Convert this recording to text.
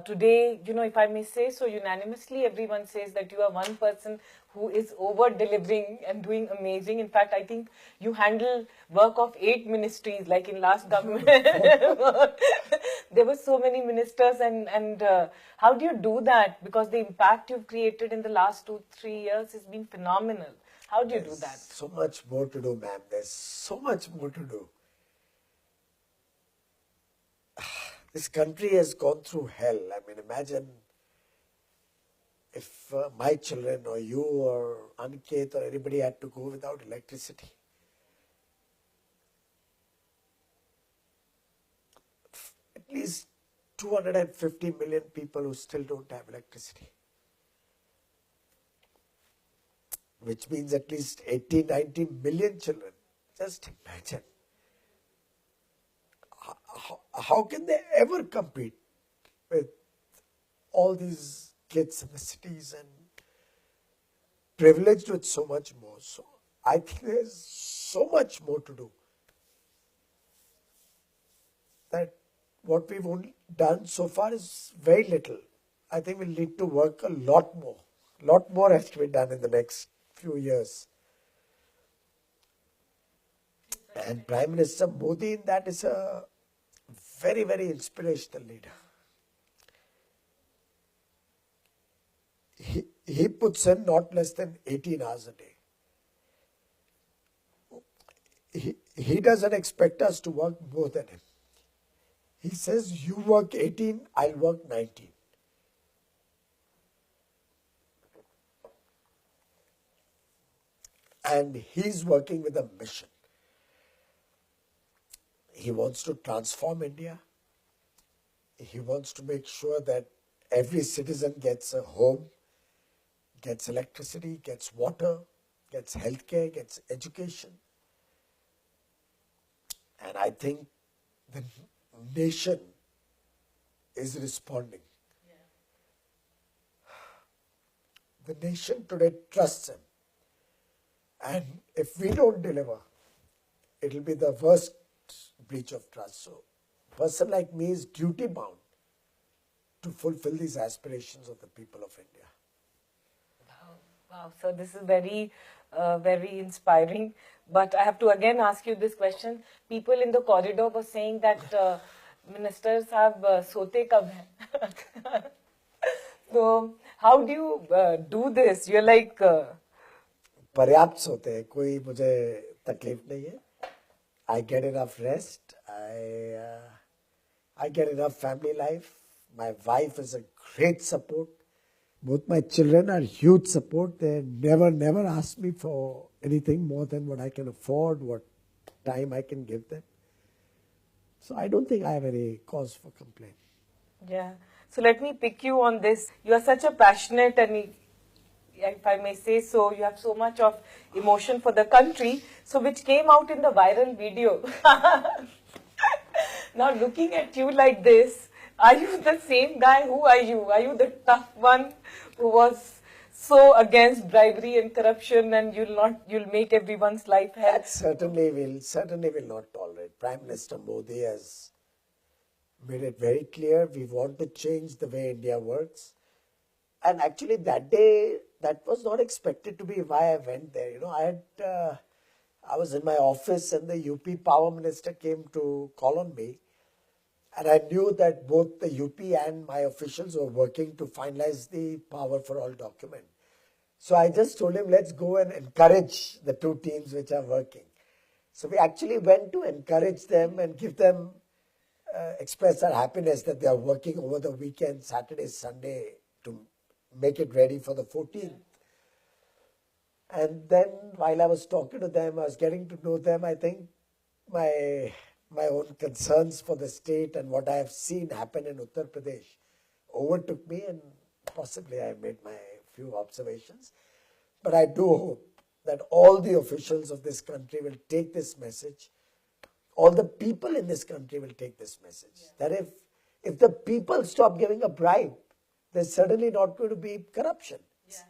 Today, if I may say so, unanimously, everyone says that you are one person who is over-delivering and doing amazing. In fact, I think you handle work of 8 ministries, like in last government. There were so many ministers, and how do you do that? Because the impact you've created in the last 2-3 years has been phenomenal. How do you do that? So much more to do, ma'am. There's so much more to do. This country has gone through hell. I mean, imagine if my children or you or Aniket or anybody had to go without electricity. At least 250 million people who still don't have electricity. Which means at least 80, 90 million children. Just imagine. How can they ever compete with all these kids in the cities and privileged with so much more? So I think there's so much more to do. That what we've only done so far is very little. I think we'll need to work a lot more. A lot more has to be done in the next few years. And Prime Minister Modi in that is a very, very inspirational leader. He puts in not less than 18 hours a day. He doesn't expect us to work more than him. He says, you work 18, I'll work 19. And he's working with a mission. He wants to transform India. He wants to make sure that every citizen gets a home, gets electricity, gets water, gets healthcare, gets education. And I think the nation is responding. Yeah. The nation today trusts him. And if we don't deliver, it will be the worst breach of trust. So a person like me is duty bound to fulfill these aspirations of the people of India. Wow. So this is very, very inspiring. But I have to again ask you this question. People in the corridor were saying that ministers have sote kab hai. So how do you do this? You're like... पर्याप्त सोते हैं, कोई मुझे तकलीफ नहीं है. I get enough rest. I get enough family life. My wife is a great support. Both my children are huge support. They never ask me for anything more than what I can afford, what time I can give them. So I don't think I have any cause for complaint. Yeah. So let me pick you on this. You are such a passionate and, if I may say so, you have so much of emotion for the country, so which came out in the viral video. Now looking at you like this, are you the same guy? Who are you? Are you the tough one who was so against bribery and corruption, and you'll make everyone's life hell? That certainly will not tolerate. Prime Minister Modi has made it very clear we want to change the way India works. And actually that day, that was not expected to be why I went there. You know, I was in my office and the UP Power Minister came to call on me. And I knew that both the UP and my officials were working to finalize the Power for All document. So I just told him, let's go and encourage the two teams which are working. So we actually went to encourage them and give them, express our happiness that they are working over the weekend, Saturday, Sunday, to make it ready for the 14th. And then while I was talking to them, I was getting to know them, I think my own concerns for the state and what I have seen happen in Uttar Pradesh overtook me, and possibly I made my few observations. But I do hope that all the officials of this country will take this message. All the people in this country will take this message. Yeah. That if the people stop giving a bribe, there's certainly not going to be corruption. Yeah.